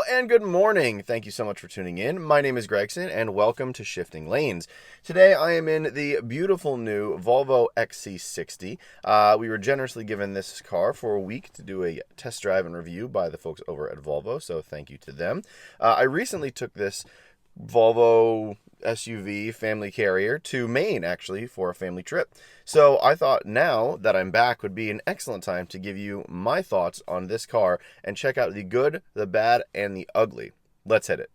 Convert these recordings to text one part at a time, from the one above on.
and good morning. Thank you so much for tuning in. My name is Gregson and welcome to Shifting Lanes. Today I am in the beautiful new Volvo XC60. We were generously given this car for a week to do a test drive and review by the folks over at Volvo, so thank you to them. I recently took this Volvo SUV family carrier to Maine, actually, for a family trip. So I thought now that I'm back would be an excellent time to give you my thoughts on this car and check out the good, the bad, and the ugly. Let's hit it.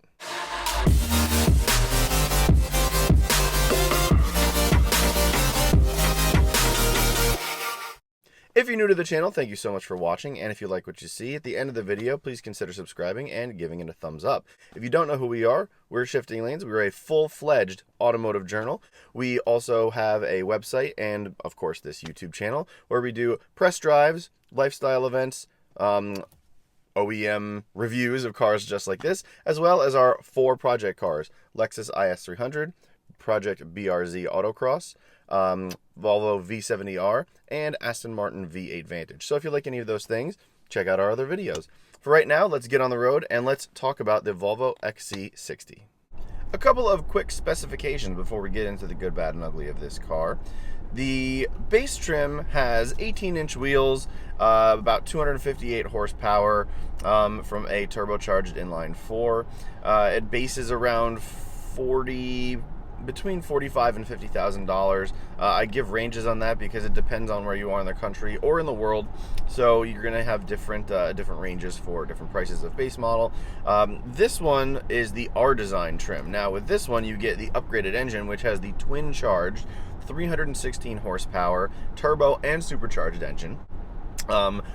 If you're new to the channel, thank you so much for watching, and if you like what you see, at the end of the video, please consider subscribing and giving it a thumbs up. If you don't know who we are, we're Shifting Lanes. We're a full-fledged automotive journal. We also have a website and, of course, this YouTube channel where we do press drives, lifestyle events, OEM reviews of cars just like this, as well as our 4 project cars: Lexus IS300, Project BRZ Autocross, Volvo V70R, and Aston Martin V8 Vantage. So if you like any of those things, check out our other videos. For right now, let's get on the road and let's talk about the Volvo XC60. A couple of quick specifications before we get into the good, bad, and ugly of this car. The base trim has 18-inch wheels, about 258 horsepower from a turbocharged inline 4. It bases around between $45,000 and $50,000. I give ranges on that because it depends on where you are in the country or in the world. So you're going to have different ranges for different prices of base model. This one is the R-design trim. Now with this one, you get the upgraded engine, which has the twin-charged 316 horsepower turbo and supercharged engine.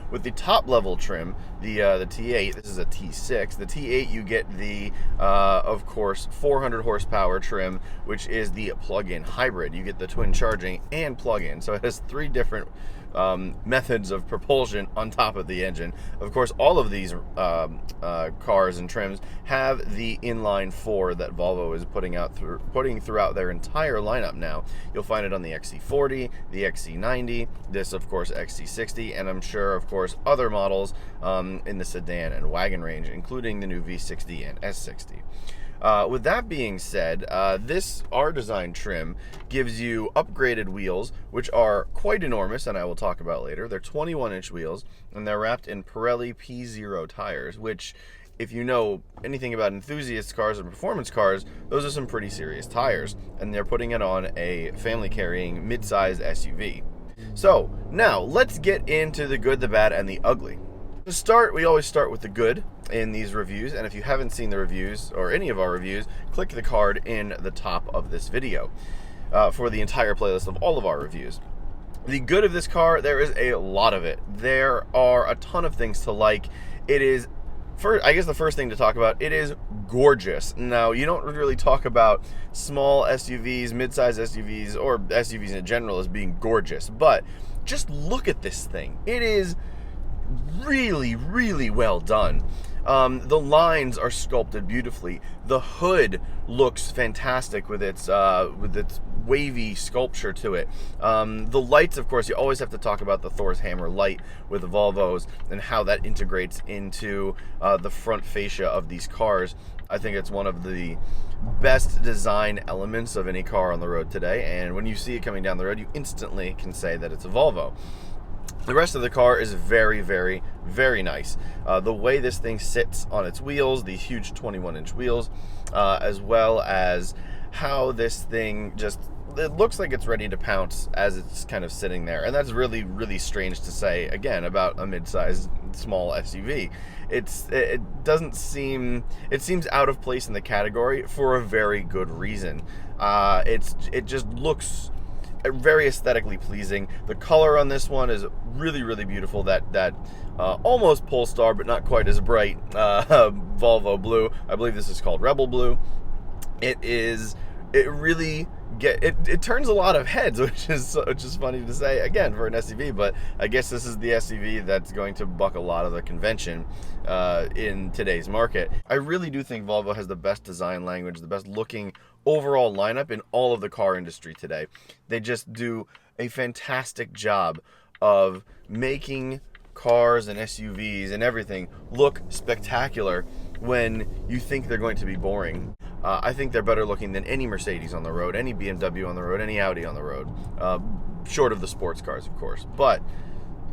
With the top level trim, the T8, this is a T6. The T8, you get the, of course, 400 horsepower trim, which is the plug-in hybrid. You get the twin charging and plug-in, so it has 3 different methods of propulsion on top of the engine. Of course, all of these cars and trims have the inline 4 that Volvo is putting throughout their entire lineup now. You'll find it on the XC40, the XC90, this, of course, XC60, and I'm sure, of course, other models in the sedan and wagon range, including the new V60 and S60. With that being said, this R-design trim gives you upgraded wheels, which are quite enormous, and I will talk about later. They're 21-inch wheels, and they're wrapped in Pirelli P0 tires, which, if you know anything about enthusiast cars and performance cars, those are some pretty serious tires, and they're putting it on a family-carrying mid-sized SUV. So, now, let's get into the good, the bad, and the ugly. To start, we always start with the good in these reviews, and if you haven't seen the reviews or any of our reviews, click the card in the top of this video for the entire playlist of all of our reviews. The good of this car, there is a lot of it. There are a ton of things to like. It is, I guess the first thing to talk about, it is gorgeous. Now, you don't really talk about small SUVs, mid-size SUVs, or SUVs in general as being gorgeous, but just look at this thing. It is really, really well done. The lines are sculpted beautifully. The hood looks fantastic with its wavy sculpture to it. The lights, of course, you always have to talk about the Thor's Hammer light with the Volvos and how that integrates into the front fascia of these cars. I think it's one of the best design elements of any car on the road today, and when you see it coming down the road, you instantly can say that it's a Volvo. The rest of the car is very, very, very nice. The way this thing sits on its wheels, the huge 21-inch wheels, as well as how this thing just, it looks like it's ready to pounce as it's kind of sitting there. And that's really, really strange to say, again, about a mid-sized small SUV. It doesn't seem, it seems out of place in the category for a very good reason. It just looks very aesthetically pleasing. The color on this one is really, really beautiful. That almost Polestar, but not quite as bright Volvo blue. I believe this is called Rebel Blue. It really it turns a lot of heads, which is funny to say, again, for an SUV, but I guess this is the SUV that's going to buck a lot of the convention in today's market. I really do think Volvo has the best design language, the best looking overall lineup in all of the car industry today. They just do a fantastic job of making cars and SUVs and everything look spectacular when you think they're going to be boring. I think they're better looking than any Mercedes on the road, any BMW on the road, any Audi on the road, short of the sports cars, of course. But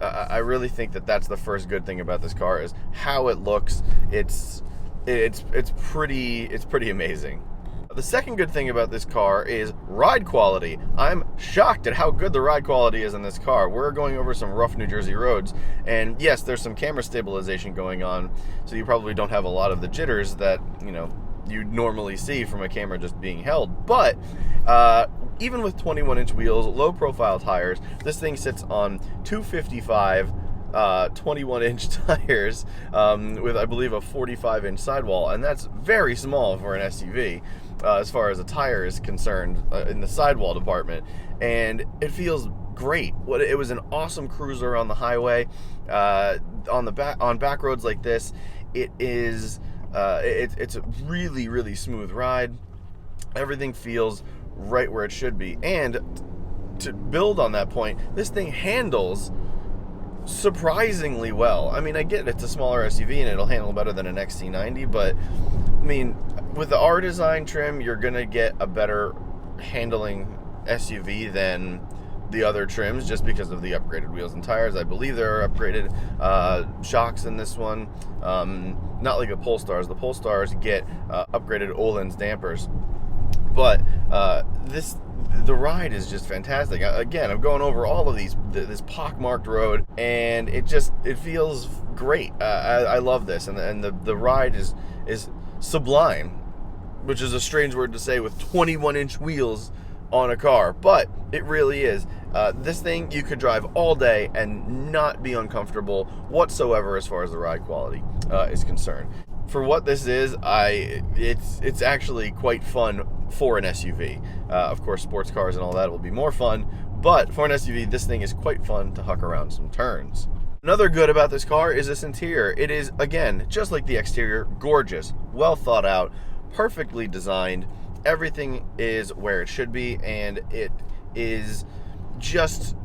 I really think that that's the first good thing about this car, is how it looks. It's pretty amazing. The second good thing about this car is ride quality. I'm shocked at how good the ride quality is in this car. We're going over some rough New Jersey roads, and yes, there's some camera stabilization going on, so you probably don't have a lot of the jitters that, you know, you normally see from a camera just being held. But even with 21-inch wheels, low-profile tires, this thing sits on 255 21-inch tires with, I believe, a 45-inch sidewall, and that's very small for an SUV as far as a tire is concerned in the sidewall department, and it feels great. It was an awesome cruiser on the highway. On back roads like this, it is it's a really smooth ride. Everything feels right where it should be, and to build on that point, this thing handles surprisingly well. I mean, I get it's a smaller SUV and it'll handle better than an XC90, but I mean, with the R-design trim, you're gonna get a better handling SUV than the other trims, just because of the upgraded wheels and tires. I believe there are upgraded shocks in this one, not like the Polestars. The Polestars get upgraded Öhlins dampers, but the ride is just fantastic. Again, I'm going over all of this pockmarked road, and it feels great. I love this, and the ride is sublime, which is a strange word to say with 21-inch wheels on a car, but it really is. This thing you could drive all day and not be uncomfortable whatsoever as far as the ride quality is concerned. For what this is, it's actually quite fun for an SUV. Of course, sports cars and all that will be more fun, but for an SUV, this thing is quite fun to huck around some turns. Another good about this car is this interior. It is, again, just like the exterior, gorgeous, well thought out, perfectly designed. Everything is where it should be, and it is just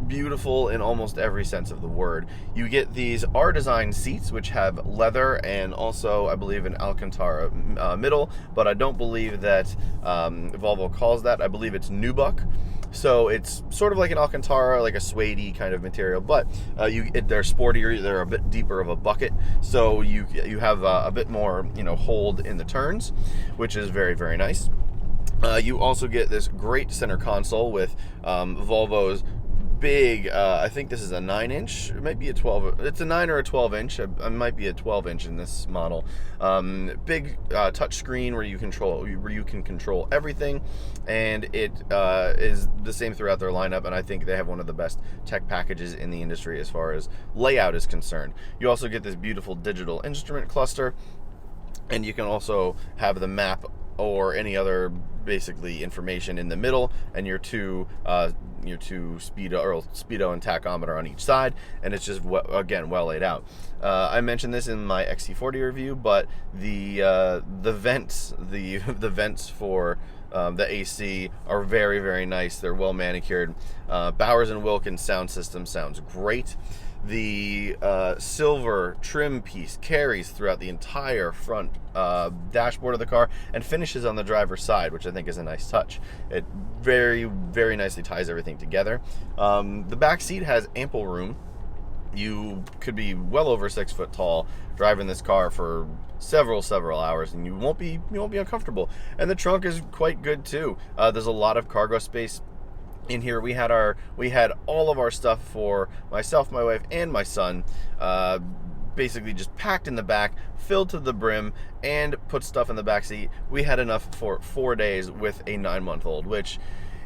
beautiful in almost every sense of the word. You get these R-design seats, which have leather and also, I believe, an Alcantara middle, but I don't believe that Volvo calls that. I believe it's nubuck. So it's sort of like an Alcantara, like a suede-y kind of material, but they're sportier. They're a bit deeper of a bucket, so you have a bit more, hold in the turns, which is very nice. You also get this great center console with Volvo's big, I think this is a 9-inch, it might be a 12, it's a 9 or a 12-inch, it might be a 12-inch in this model. Big touch screen where you can control everything, and it is the same throughout their lineup, and I think they have one of the best tech packages in the industry as far as layout is concerned. You also get this beautiful digital instrument cluster, and you can also have the map or any other basically information in the middle, and your two speedo and tachometer on each side, and it's just again well laid out. I mentioned this in my XC40 review, but the vents for the AC are very nice. They're well manicured. Bowers & Wilkins sound system sounds great. The silver trim piece carries throughout the entire front dashboard of the car and finishes on the driver's side, which I think is a nice touch. It very nicely ties everything together. The back seat has ample room. You could be well over 6 foot tall driving this car for several hours, and you won't be uncomfortable. And the trunk is quite good too. There's a lot of cargo space in here. We had all of our stuff for myself, my wife, and my son basically just packed in the back, filled to the brim, and put stuff in the back seat. We had enough for 4 days with a 9-month-old, which,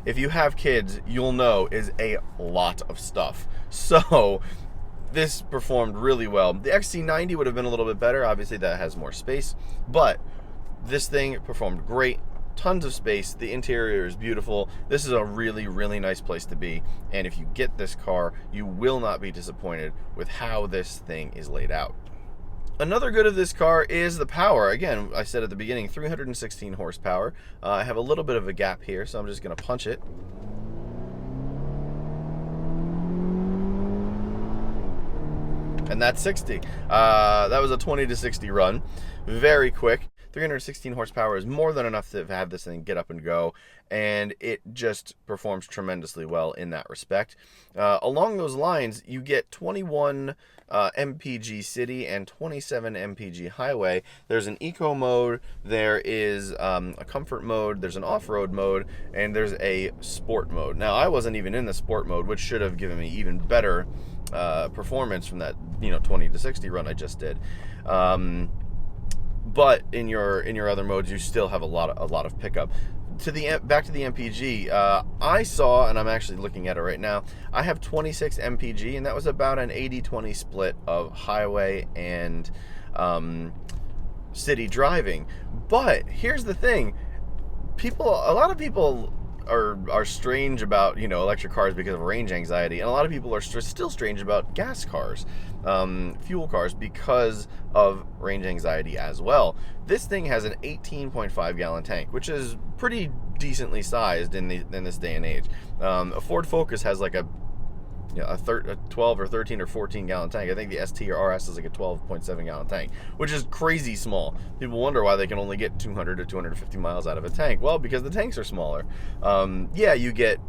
if you have kids, you'll know is a lot of stuff. So this performed really well. The XC90 would have been a little bit better. Obviously that has more space, but this thing performed great. Tons of space. The interior is beautiful. This is a really nice place to be, and if you get this car, you will not be disappointed with how this thing is laid out. Another good of this car is the power. Again, I said at the beginning, 316 horsepower. I have a little bit of a gap here, so I'm just going to punch it. And that's 60. That was a 20 to 60 run. Very quick. 316 horsepower is more than enough to have this thing get up and go, and it just performs tremendously well in that respect. Along those lines, you get 21 MPG City and 27 MPG Highway. There's an eco mode, there is a comfort mode, there's an off-road mode, and there's a sport mode. Now, I wasn't even in the sport mode, which should have given me even better performance from that 20 to 60 run I just did. But in your other modes, you still have a lot of pickup. Back to the MPG, I saw, and I'm actually looking at it right now, I have 26 MPG, and that was about an 80-20 split of highway and city driving. But here's the thing, a lot of people are strange about electric cars because of range anxiety, and a lot of people are still strange about gas cars, fuel cars, because of range anxiety as well. This thing has an 18.5 gallon tank, which is pretty decently sized in this day and age. A Ford Focus has like a 12 or 13 or 14 gallon tank. I think the ST or RS is like a 12.7 gallon tank, which is crazy small. People wonder why they can only get 200 to 250 miles out of a tank. Well, because the tanks are smaller. Yeah, you get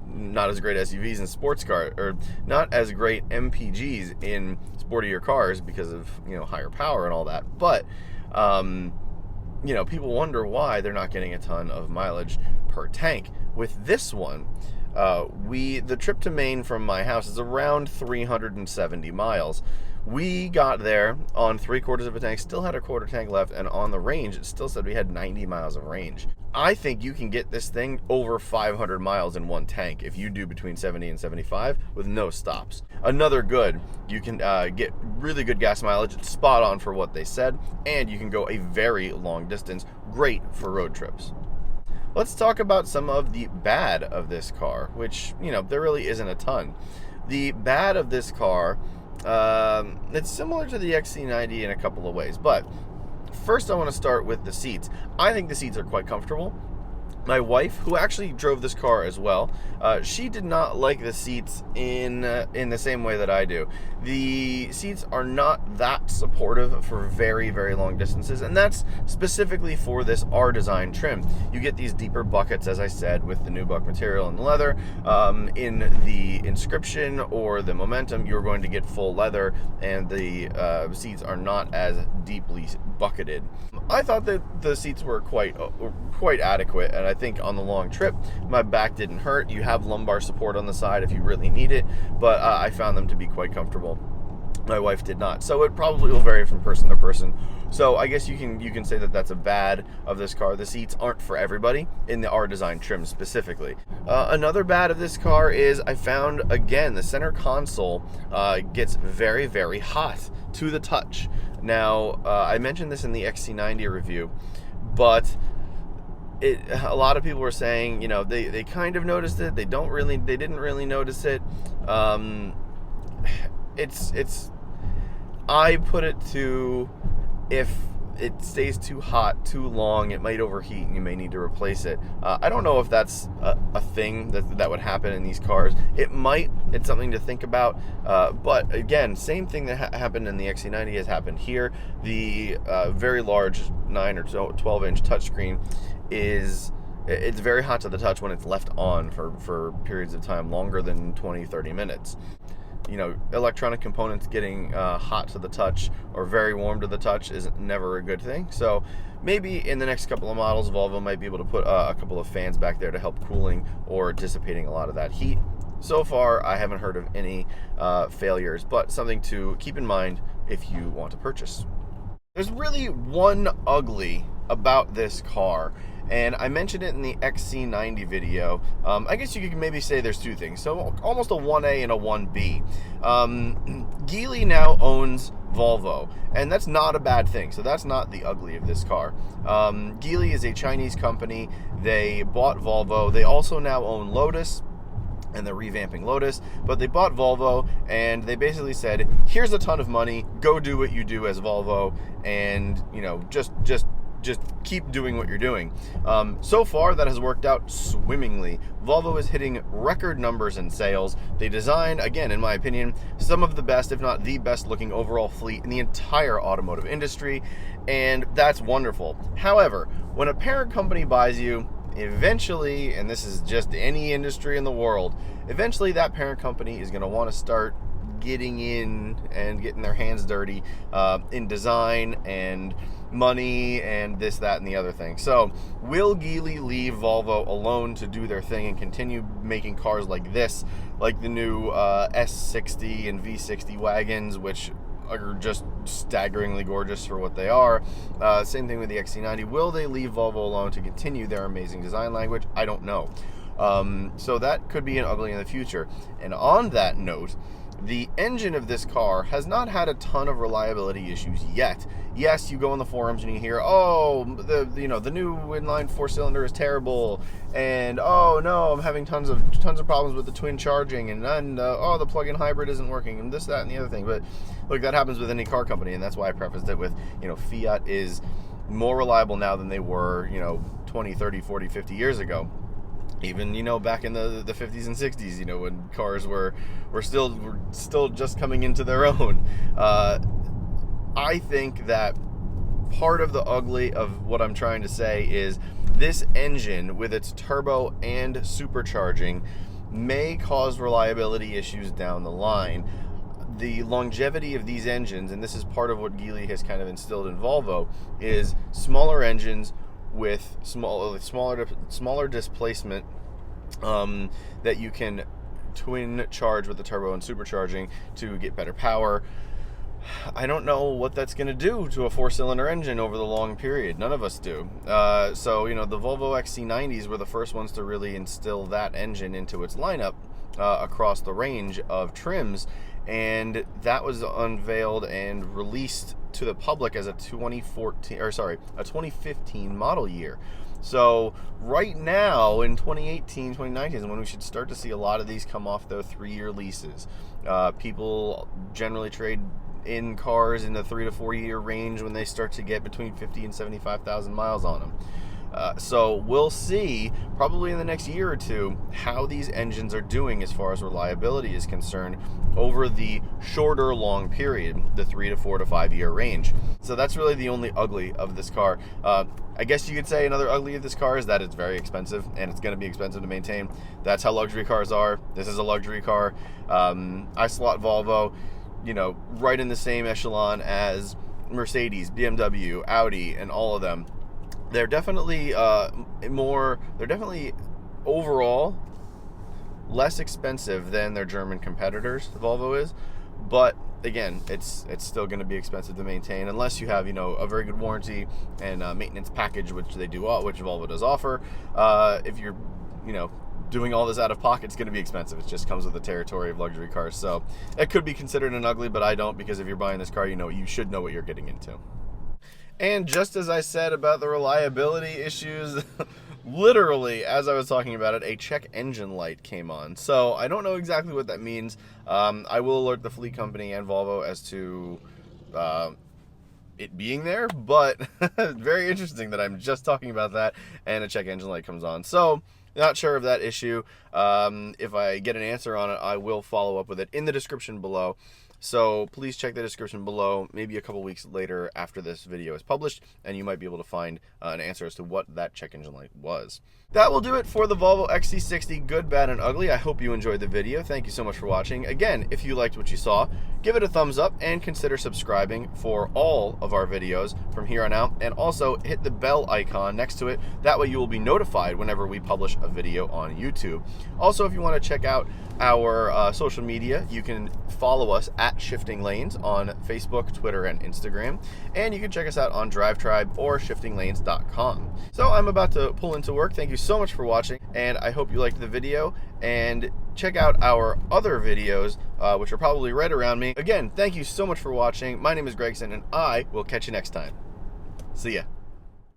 not as great SUVs and sports cars, or not as great MPGs in sportier cars because of higher power and all that. But people wonder why they're not getting a ton of mileage per tank. With this one, the trip to Maine from my house is around 370 miles. We got there on 3/4 of a tank, still had a quarter tank left, and on the range, it still said we had 90 miles of range. I think you can get this thing over 500 miles in one tank if you do between 70 and 75 with no stops. Another good, you can get really good gas mileage, it's spot on for what they said, and you can go a very long distance, great for road trips. Let's talk about some of the bad of this car, which, there really isn't a ton. The bad of this car, it's similar to the XC90 in a couple of ways, but first I want to start with the seats. I think the seats are quite comfortable. My wife, who actually drove this car as well, she did not like the seats in the same way that I do. The seats are not that supportive for very, very long distances, and that's specifically for this R-design trim. You get these deeper buckets, as I said, with the nubuck material and the leather. In the inscription or the momentum, you're going to get full leather, and the seats are not as deeply bucketed. I thought that the seats were quite adequate, and I think on the long trip, my back didn't hurt. You have lumbar support on the side if you really need it, but I found them to be quite comfortable. My wife did not, so it probably will vary from person to person. So I guess you can say that that's a bad of this car. The seats aren't for everybody in the R-design trim specifically. Another bad of this car is I found, again, the center console gets very, very hot to the touch. Now, I mentioned this in the XC90 review, but a lot of people were saying, they kind of noticed it. They didn't really notice it. I put it to, if it stays too hot too long, it might overheat and you may need to replace it. I don't know if that's a thing that would happen in these cars. It might. It's something to think about. But again, same thing that happened in the XC90 has happened here. The very large 9 or 12 inch touchscreen it's very hot to the touch when it's left on for periods of time longer than 20-30 minutes. Electronic components getting hot to the touch or very warm to the touch is never a good thing. So maybe in the next couple of models, Volvo might be able to put a couple of fans back there to help cooling or dissipating a lot of that heat. So far, I haven't heard of any failures, but something to keep in mind if you want to purchase. There's really one ugly about this car, and I mentioned it in the XC90 video. I guess you could maybe say there's two things. So almost a 1A and a 1B. Geely now owns Volvo, and that's not a bad thing. So that's not the ugly of this car. Geely is a Chinese company. They bought Volvo. They also now own Lotus, and they're revamping Lotus, but they bought Volvo, and they basically said, here's a ton of money, go do what you do as Volvo, and just just keep doing what you're doing. So far, that has worked out swimmingly. Volvo is hitting record numbers in sales. They design, again, in my opinion, some of the best, if not the best looking overall fleet in the entire automotive industry, and that's wonderful. However, when a parent company buys you, eventually, and this is just any industry in the world, eventually that parent company is going to want to start getting in and getting their hands dirty in design and money and this, that, and the other thing. So will Geely leave Volvo alone to do their thing and continue making cars like this, like the new S60 and V60 wagons, which are just staggeringly gorgeous for what they are? Same thing with the XC90. Will they leave Volvo alone to continue their amazing design language? I don't know. So that could be an ugly in the future. And on that note, the engine of this car has not had a ton of reliability issues yet. Yes, you go on the forums and you hear, oh, the new inline 4-cylinder is terrible, and oh no, I'm having tons of problems with the twin charging, and oh, the plug-in hybrid isn't working, and this, that, and the other thing. But look, that happens with any car company, and that's why I prefaced it with, Fiat is more reliable now than they were, 20, 30, 40, 50 years ago. Even, back in the 50s and 60s, when cars were still just coming into their own. I think that part of the ugly of what I'm trying to say is this engine, with its turbo and supercharging, may cause reliability issues down the line. The longevity of these engines, and this is part of what Geely has kind of instilled in Volvo, is smaller engines with smaller displacement that you can twin charge with the turbo and supercharging to get better power. I don't know what that's going to do to a 4-cylinder engine over the long period. None of us do. So the Volvo XC90s were the first ones to really instill that engine into its lineup across the range of trims, and that was unveiled and released to the public as a 2015 model year. So right now in 2018, 2019 is when we should start to see a lot of these come off their 3-year leases. People generally trade in cars in the 3 to 4 year range when they start to get between 50 and 75,000 miles on them. So we'll see probably in the next year or two how these engines are doing as far as reliability is concerned over the shorter long period, the 3 to 4 to 5 year range. So that's really the only ugly of this car. I guess you could say another ugly of this car is that it's very expensive, and it's going to be expensive to maintain. That's how luxury cars are. This is a luxury car. I slot Volvo, right in the same echelon as Mercedes, BMW, Audi, and all of them. They're definitely overall less expensive than their German competitors, Volvo is, but again, it's still going to be expensive to maintain unless you have a very good warranty and maintenance package, which Volvo does offer. If you're doing all this out of pocket, it's going to be expensive. It just comes with the territory of luxury cars. So it could be considered an ugly, but I don't, because if you're buying this car, you should know what you're getting into. And just as I said about the reliability issues, literally, as I was talking about it, a check engine light came on. So I don't know exactly what that means. I will alert the fleet company and Volvo as to it being there, but very interesting that I'm just talking about that and a check engine light comes on. So not sure of that issue. If I get an answer on it, I will follow up with it in the description below. So please check the description below, maybe a couple weeks later after this video is published, and you might be able to find an answer as to what that check engine light was. That will do it for the Volvo XC60 Good, Bad, and Ugly. I hope you enjoyed the video. Thank you so much for watching. Again, if you liked what you saw, give it a thumbs up and consider subscribing for all of our videos from here on out, and also hit the bell icon next to it. That way you will be notified whenever we publish a video on YouTube. Also, if you want to check out our social media, you can follow us at Shifting Lanes on Facebook, Twitter, and Instagram, and you can check us out on DriveTribe or shiftinglanes.com. So I'm about to pull into work. Thank you so much for watching, and I hope you liked the video, and check out our other videos, which are probably right around me. Again, thank you so much for watching. My name is Gregson, and I will catch you next time. See ya.